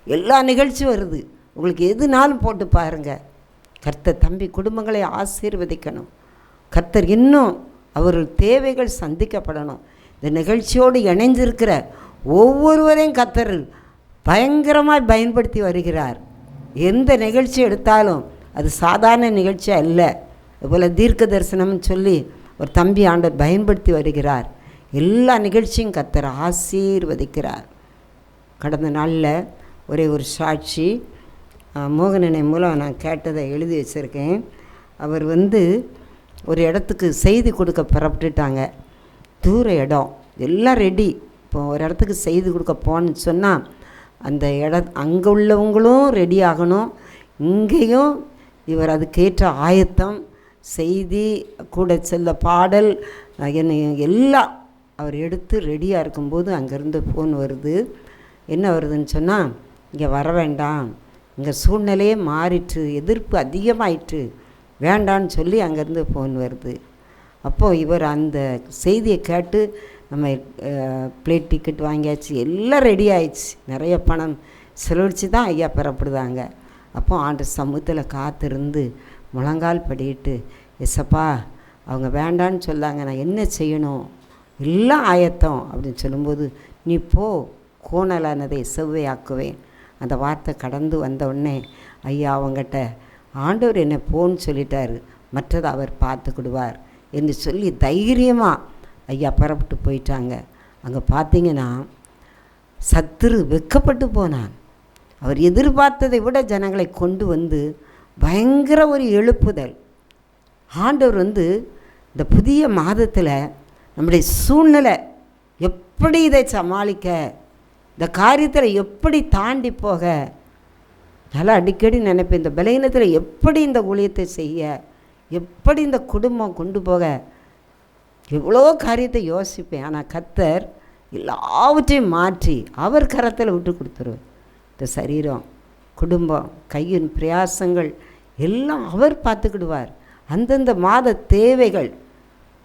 எல்லா நிகழ்ச்சியும் வருது. உங்களுக்கு எதுனாலும் போட்டு பாருங்கள். கர்த்தர் தம்பி குடும்பங்களை ஆசீர்வதிக்கணும். கர்த்தர் இன்னும் அவர்கள் தேவைகள் சந்திக்கப்படணும். இந்த நிகழ்ச்சியோடு இணைந்திருக்கிற ஒவ்வொருவரையும் கர்த்தர் பயங்கரமாக பயன்படுத்தி வருகிறார். எந்த நிகழ்ச்சி எடுத்தாலும் அது சாதாரண நிகழ்ச்சி அல்ல. அதுபோல் தீர்க்க தரிசனம்னு சொல்லி ஒரு தம்பி ஆண்டவர் பயன்படுத்தி வருகிறார். எல்லா நிகழ்ச்சியும் கர்த்தர் ஆசீர்வதிக்கிறார். கடந்த நாளில் ஒரே ஒரு சாட்சி மோகனனை மூலம் நான் கேட்டதை எழுதி வச்சுருக்கேன். அவர் ஒரு இடத்துக்கு செய்தி கொடுக்க புறப்பட்டுட்டாங்க. தூர இடம் எல்லாம் ரெடி. இப்போ ஒரு இடத்துக்கு செய்தி கொடுக்க போன்னு சொன்னால் அந்த அங்கே உள்ளவங்களும் ரெடி ஆகணும். இங்கேயும் இவர் அதுக்கேற்ற ஆயத்தம், செய்தி கூட செல்ல பாடல் என்னை எல்லாம் அவர் எடுத்து ரெடியாக இருக்கும்போது அங்கேருந்து ஃபோன் வருது. என்ன வருதுன்னு சொன்னால், இங்கே வர வேண்டாம், இங்கே சூழ்நிலையே மாறிட்டு, எதிர்ப்பு அதிகமாயிட்டு, வேண்டான்னு சொல்லி அங்கேருந்து ஃபோன் வருது. அப்போது இவர் அந்த செய்தியை கேட்டு நம்ம பிளேட் டிக்கெட் வாங்கியாச்சு, எல்லாம் ரெடி ஆயிடுச்சு, நிறைய பணம் செலவழித்து தான் ஐயா பெறப்படுதாங்க. அப்போ ஆண்டு சமூகத்தில் காத்திருந்து முழங்கால் படிட்டு, எசப்பா அவங்க வேண்டான்னு சொல்லாங்க, நான் என்ன செய்யணும், எல்லாம் ஆயத்தம் அப்படின்னு சொல்லும்போது, நீ போ, கோணலானதை செவ்வையாக்குவேன். அந்த வார்த்தை கடந்து வந்த உடனே ஐயா அவங்ககிட்ட ஆண்டவர் என்னை போன்னு சொல்லிட்டார், மற்றதை அவர் பார்த்துக்கிடுவார் என்று சொல்லி தைரியமாக ஐயா புறப்பட்டு போயிட்டாங்க. அங்கே பார்த்தீங்கன்னா சத்துரு வெட்கப்பட்டு போனான். அவர் எதிர்பார்த்ததை விட ஜனங்களை கொண்டு வந்து பயங்கர ஒரு எழுப்புதல். ஆண்டவர் இந்த புதிய மாதத்தில் நம்முடைய சூழ்நிலை எப்படி இதை சமாளிக்க, இந்த காரியத்தில் எப்படி தாண்டி போக, நல்லா அடிக்கடி நினைப்பேன். இந்த பலகீனத்தில் எப்படி இந்த ஊழியத்தை செய்ய, எப்படி இந்த குடும்பம் கொண்டு போக, எவ்வளோ காரியத்தை யோசிப்பேன். ஆனால் கர்த்தர் எல்லாவற்றையும் மாற்றி அவர் கரத்தில் விட்டு கொடுத்துருவார். இந்த சரீரம், குடும்பம், கையின் பிரயாசங்கள் எல்லாம் அவர் பார்த்துக்கிடுவார். அந்தந்த மாத தேவைகள்,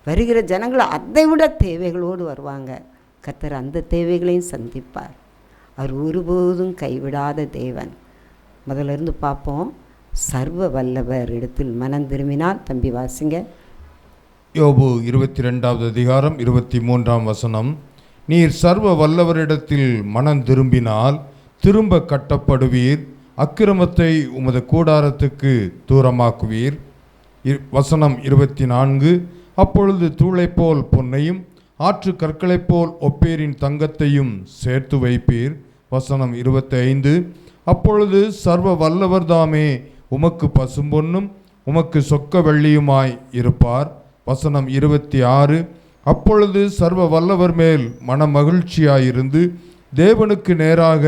வருகிற ஜனங்கள் அதை விட தேவைகளோடு வருவாங்க. கர்த்தர் அந்த தேவைகளையும் சந்திப்பார். அவர் ஒருபோதும் கைவிடாத தேவன். முதல்ல இருந்து பார்ப்போம். சர்வ வல்லவர் இடத்தில் மனம் திரும்பினால், தம்பி வாசிங்க. யோபு 22வது அதிகாரம் 23ஆம் வசனம். நீர் சர்வ வல்லவரிடத்தில் மனம் திரும்பினால் திரும்ப கட்டப்படுவீர், அக்கிரமத்தை உமது கூடாரத்துக்கு தூரமாக்குவீர். வசனம் 24. அப்பொழுது தூளைப்போல் பொன்னையும் ஆற்று கற்களைப் போல் ஒப்பேரின் தங்கத்தையும் சேர்த்து வைப்பீர். வசனம் 25. அப்பொழுது சர்வ வல்லவர் தாமே உமக்கு பசும்பொன்னும் உமக்கு சொக்க வெள்ளியுமாய் இருப்பார். வசனம் 26. அப்பொழுது சர்வ வல்லவர் மேல் மன மகிழ்ச்சியாயிருந்து தேவனுக்கு நேராக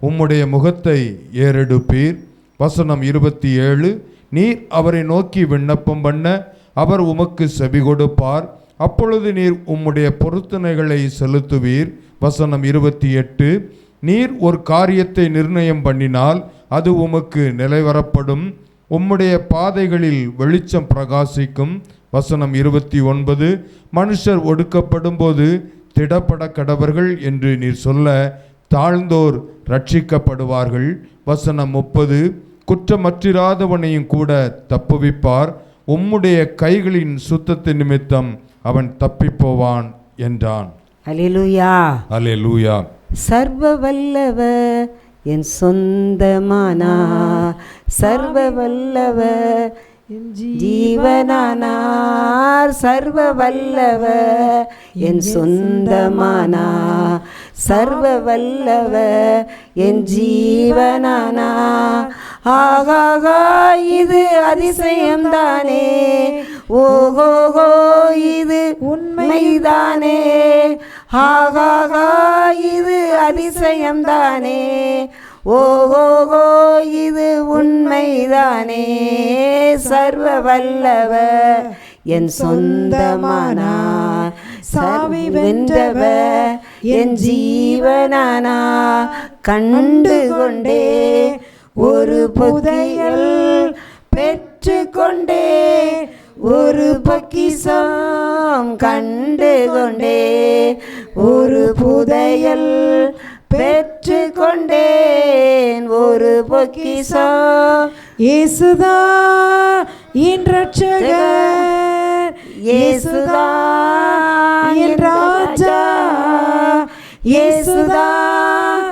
உம்முடைய முகத்தை ஏறெடுப்பீர். வசனம் 27. நீர் அவரை நோக்கி விண்ணப்பம் பண்ண அவர் உமக்கு செவி கொடுப்பார். அப்பொழுது நீர் உம்முடைய பொருத்தனைகளை செலுத்துவீர். வசனம் 28. நீர் ஒரு காரியத்தை நிர்ணயம் பண்ணினால் அது உமக்கு நிலைவரப்படும், உம்முடைய பாதைகளில் வெளிச்சம் பிரகாசிக்கும். வசனம் 29. மனுஷர் ஒடுக்கப்படும் போது திடப்பட கடவர்கள் என்று நீர் சொல்ல தாழ்ந்தோர் ரட்சிக்கப்படுவார்கள். வசனம் 30. குற்றமற்றிராதவனையும் கூட தப்புவிப்பார், உம்முடைய கைகளின் சுத்தத்தின் நிமித்தம் அவன் தப்பிப்போவான் என்றான். அல்லேலூயா. அல்லேலூயா. சர்வ வல்லவர் என் சொந்தமானார், சர்வ வல்லவர் என் ஜீவனானார், சர்வ வல்லவர் என் சொந்தமானார், சர்வ வல்லவர் என் ஜீவனானார். ஆகாகா இது அதிசயம்தானே, ஓஹோஹோ இது உண்மைதானே, ஆகாகா இது அதிசயம்தானே, ஓஹோஹோ இது உண்மைதானே. சர்வ வல்லவர் என் சொந்தமானார், சாவை வென்றவர் என் ஜீவனானார். கண்டு கொண்டே ஒரு புதையல் பெற்று கொண்டே, ஒரு பொக்கிஷம் கண்டு கொண்டே, ஒரு புதையல் பெற்று கொண்டேன், ஒரு பொக்கிஷம். இயேசுதான் என் ரட்சகர், இயேசுதான் என் ராஜா, இயேசுதான்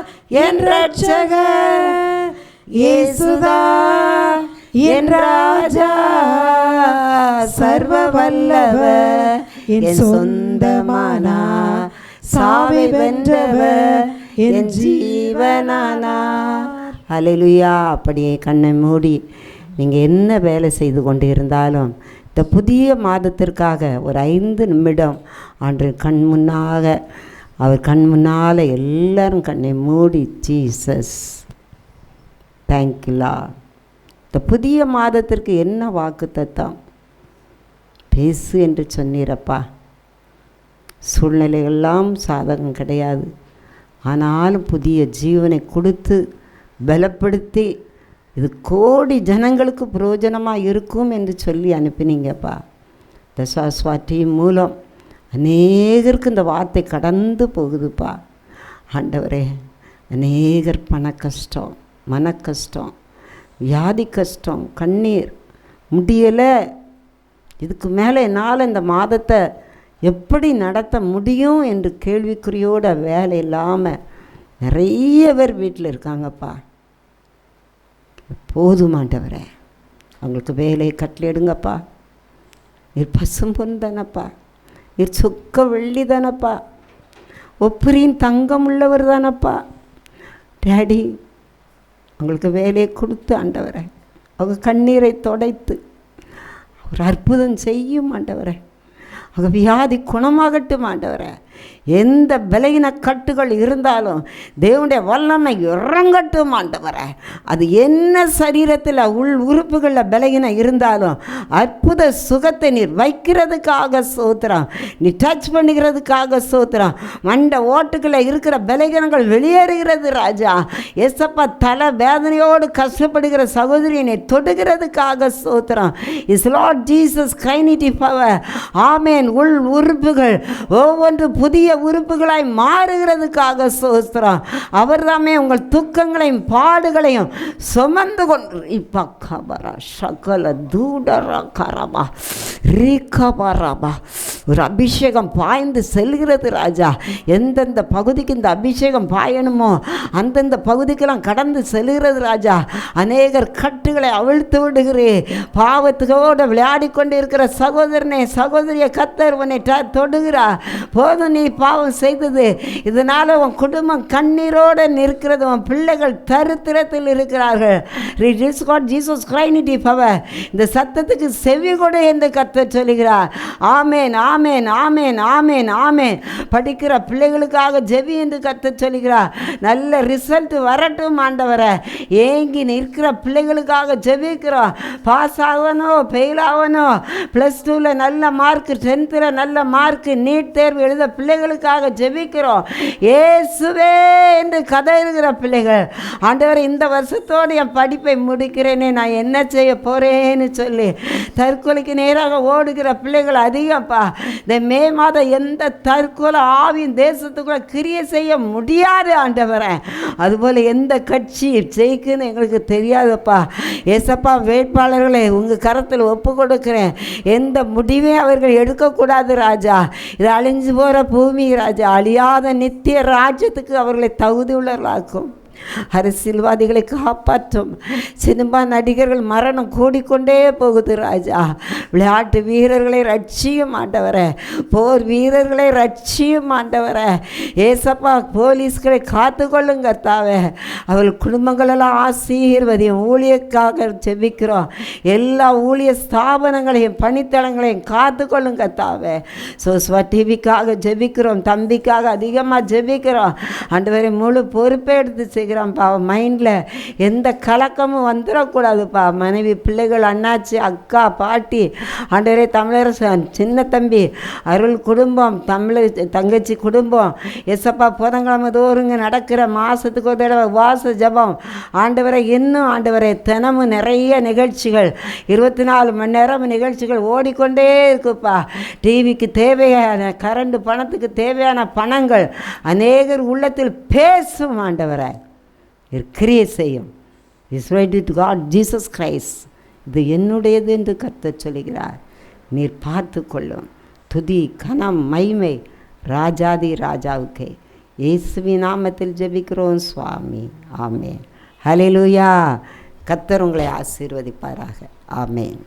என் ரட்சகர், இயேசுதான் என் ராஜா. சர்வ வல்லவர் என் சொந்தமானார், சாவை வென்றவர் என் ஜீவனானார். அல்லேலூயா. அப்படியே கண்ணை மூடி நீங்கள் என்ன வேலை செய்து கொண்டு இருந்தாலும் இந்த புதிய மாதத்திற்காக ஒரு 5 நிமிடம் கண் முன்னாக அவர் கண் முன்னால் எல்லாரும் கண்ணை மூடி, ஜீசஸ் தேங்க்யூலா. இந்த புதிய மாதத்திற்கு என்ன வாக்குத்தத்தம் பேசு என்று சொன்னீரப்பா. சூழ்நிலைகள்லாம் சாதகம் கிடையாது, ஆனாலும் புதிய ஜீவனை கொடுத்து பலப்படுத்தி இது கோடி ஜனங்களுக்கு பிரயோஜனமாக இருக்கும் என்று சொல்லி அனுப்பினீங்கப்பா. இந்த சாஸ்வா டீம் மூலம் அநேகருக்கு இந்த வார்த்தை கடந்து போகுதுப்பா. ஆண்டவரே, அநேகர் பண கஷ்டம், மன கஷ்டம், வியாதி கஷ்டம், கண்ணீர், முடியலை, இதுக்கு மேலே என்னால் இந்த மாதத்தை எப்படி நடத்த முடியும் என்று கேள்விக்குறியோட வேலை இல்லாமல் நிறைய பேர் வீட்டில் இருக்காங்கப்பா. போதுமாண்டவரே, அவங்களுக்கு வேலையை கட்டளையிடுங்கப்பா. நீர் பசும்பொன் தானப்பா, நீர் சொக்க வெள்ளி தானப்பா, ஒப்புரின் தங்கம் உள்ளவர் தானப்பா. டேடி, அவங்களுக்கு வேலையை கொடுத்து ஆண்டவரே, அவங்க கண்ணீரை துடைத்து ஒரு அற்புதம் செய்யும் ஆண்டவரே. அவங்க வியாதி குணமாகட்டும் ஆண்டவரே. எந்த பலகீன கட்டுகள் இருந்தாலும் தேவனுடைய வல்லமை இறங்கட்டும் ஆண்டவரே. அது என்ன சரீரத்தில் உள் உறுப்புகளில் பலகீனம் இருந்தாலும் அற்புத சுகத்தை நீர் வைக்கிறதுக்காக சோத்திரம், நீ டச் பண்ணுகிறதுக்காக சோத்திரம். மண்ட ஓட்டுக்களில் இருக்கிற பலகீனங்கள் வெளியேறுகிறது ராஜா. எசப்பா, தலை வேதனையோடு கஷ்டப்படுகிற சகோதரியை நீ தொடுகிறதுக்காக சோத்திரம். Is Lord Jesus trinity power. ஆமேன். உள் உறுப்புகள் ஒவ்வொன்று புதிய உறுப்புகளாய் மாறுகிறதுக்காக சோஸ்திரம். அவர் தாமே உங்கள் துக்கங்களையும் பாடுகளையும் சுமந்து கொண்டு இப்போ கபரா சகல தூடரா கரபா ரீகபரபா ஒரு அபிஷேகம் பாய்ந்து செல்கிறது ராஜா. எந்தெந்த பகுதிக்கு இந்த அபிஷேகம் பாயணுமோ அந்தந்த பகுதிக்கெல்லாம் கடந்து செல்கிறது ராஜா. அநேகர் கட்டுகளை அவிழ்த்து விடுகிறே. பாவத்துக்கோடு விளையாடி கொண்டு இருக்கிற சகோதரனே, சகோதரிய கத்தர் உன்னை தொடுகிறா. போதும் நீ பாவம் செய்தது. இதனால் உன் குடும்பம் கண்ணீரோடு நிற்கிறது. உன் பிள்ளைகள் தரித்திரத்தில் இருக்கிறார்கள். Jesus trinity power. இந்த சத்தத்துக்கு செவி கொடு என்று கர்த்தர் சொல்லுகிறார். ஆமேன், ஆமேன், ஆமேன், ஆமேன், ஆமேன். படிக்கிற பிள்ளைகளுக்காக ஜெபி என்று கர்த்தர் சொல்லுகிறார். நல்ல ரிசல்ட் வரட்டும் ஆண்டவரே. ஏங்கி நிற்கிற பிள்ளைகளுக்காக ஜெபிக்கிறோம். பாஸ் ஆகணும், ஃபெயில் ஆகணும், +2 நல்ல மார்க், 10th நல்ல மார்க், நீட் தேர்வு எழுத பிள்ளைகளுக்காக ஜெபிக்கிறோம். இயேசுவே என்று கதறுகிற பிள்ளைகள், ஆண்டவரே இந்த வருஷத்தோடு என் படிப்பை முடிக்கிறேனே, நான் என்ன செய்ய போகிறேன்னு சொல்லி தற்கொலைக்கு நேராக ஓடுகிற பிள்ளைகள் அதிகம்ப்பா. இந்த மே மாதம் எந்த தற்கொலை ஆவியின் தேசத்துக்குள்ள கிரியை செய்ய முடியாது ஆண்டவரே. அதுபோல் எந்த கட்சி ஜெயிக்குன்னு எங்களுக்கு தெரியாதுப்பா. ஏசப்பா, வேட்பாளர்களை உங்கள் கரத்தில் ஒப்பு கொடுக்குறேன். எந்த முடிவே அவர்கள் எடுக்கக்கூடாது ராஜா. இது அழிஞ்சு போகிற பூமி ராஜா, அழியாத நித்திய ராஜ்யத்துக்கு அவர்களை தகுதி உள்ளவர்களாக்கும். அரசியல்வாதிகளை காப்பாற்றும். சினிமா நடிகர்கள் மரணம் கூடிக்கொண்டே போகுது ராஜா. விளையாட்டு வீரர்களை ரட்சியும் ஆண்டவரே, போர் வீரர்களை ரட்சியும் ஆண்டவரே. ஏசப்பா, போலீஸ்களை காத்து கொள்ளுங்க கர்த்தாவே. அவர்கள் குடும்பங்களெல்லாம் ஆசீர்வதியும். ஊழியக்காக ஜெபிக்கிறோம். எல்லா ஊழிய ஸ்தாபனங்களையும் பணித்தளங்களையும் காத்து கொள்ளுங்க கர்த்தாவே. சோஸ்வா டிவிக்காக ஜெபிக்கிறோம், தம்பிக்காக அதிகமாக ஜெபிக்கிறோம் ஆண்டவரே. முழு பொறுப்பை எடுத்து செய்கிறோம்ப்பா. மைண்டில் எந்த கலக்கமும் வந்துடக்கூடாதுப்பா. மனைவி, பிள்ளைகள், அண்ணாச்சி, அக்கா, பாட்டி ஆண்டவரே, தமிழரசன், சின்ன தம்பி, அருள் குடும்பம், தங்கச்சி குடும்பம். எசப்பா, புதன்கிழமை தோறுங்க நடக்கிற மாதத்துக்கு ஒரு தடவை வாச ஜபம் ஆண்டவரை. இன்னும் ஆண்டவரை தினமும் நிறைய நிகழ்ச்சிகள், 24 மணி நேரம் நிகழ்ச்சிகள் ஓடிக்கொண்டே இருக்குப்பா. டிவிக்கு தேவையான கரண்ட், பணத்துக்கு தேவையான பணங்கள் அநேகர் உள்ளத்தில் பேசும் ஆண்டவரை. கிரியை செய்யும். Is God Jesus Christ. இது என்னுடையது என்று கர்த்தர் சொல்கிறார். நீர் பார்த்து கொள்ளும். துதி, கனம், மகிமை ராஜாதி ராஜாவுக்கே. இயேசுவின் நாமத்தில் ஜெபிக்கிறோம் சுவாமி. ஆமேன். ஹல்லேலூயா. கர்த்தர் உங்களை ஆசீர்வதிப்பாராக. ஆமேன்.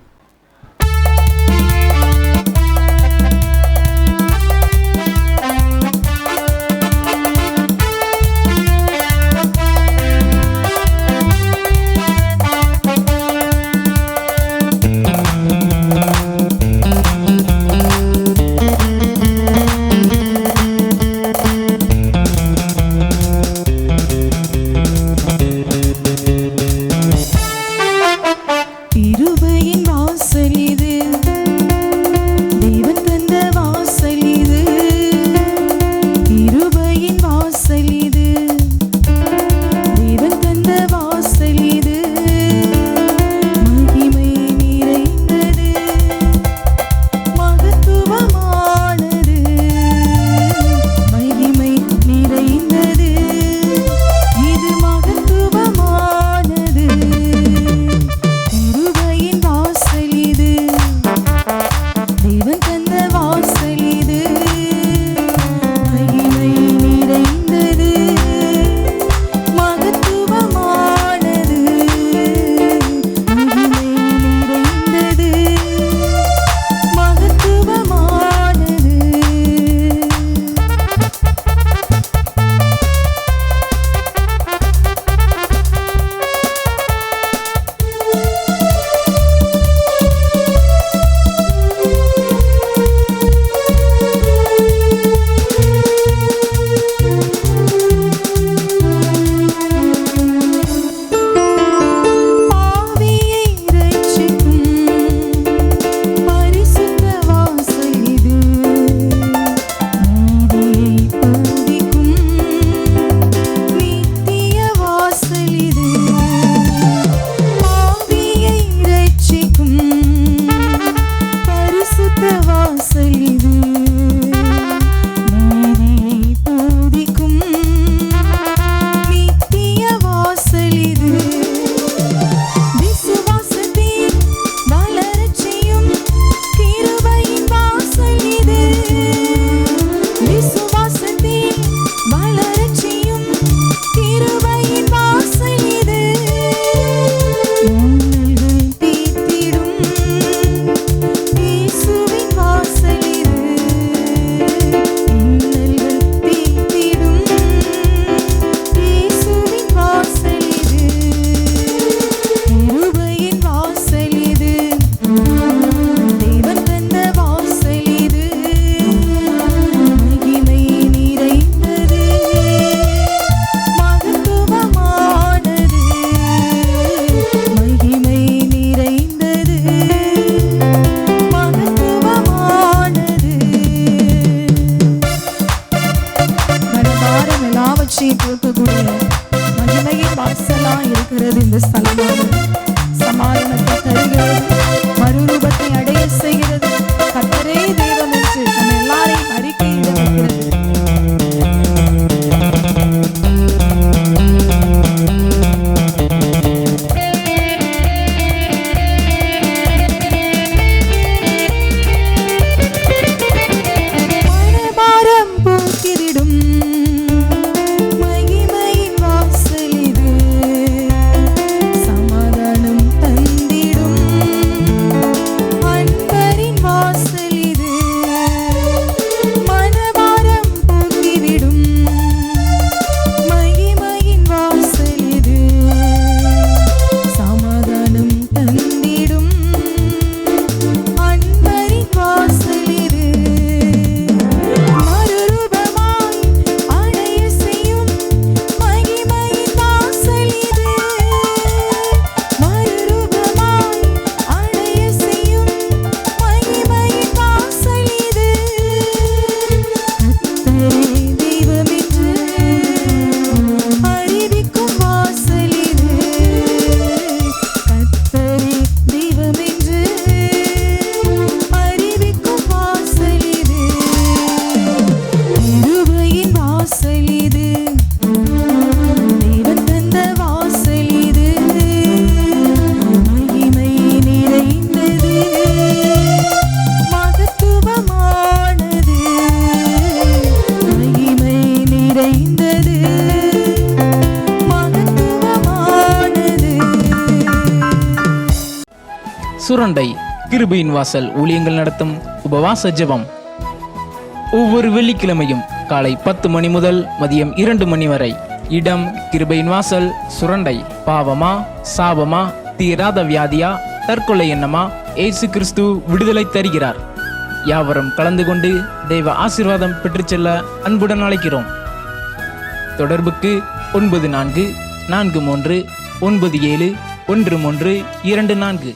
இருக்கிறது இந்த ஸ்தலமானது. சமாதானத்தை தருகிறது, மறுரூபத்தை அடைய செய்கிறது. கர்த்தரே தெய்வம் என்று சுரண்டை கிருபையின் வாசல் ஊழியங்கள் நடத்தும் உபவாச ஜெபம். ஒவ்வொரு வெள்ளிக்கிழமையும் காலை 10 மணி முதல் மதியம் 2 மணி வரை. இடம் கிருபையின் வாசல் சுரண்டை. பாவமா, சாபமா, தீராத வியாதியா, தற்கொலை எண்ணமா, இயேசு கிறிஸ்து விடுதலை தருகிறார். யாவரும் கலந்து கொண்டு தெய்வ ஆசீர்வாதம் பெற்றுச் செல்ல அன்புடன் அழைக்கிறோம். தொடர்புக்கு 9443971324.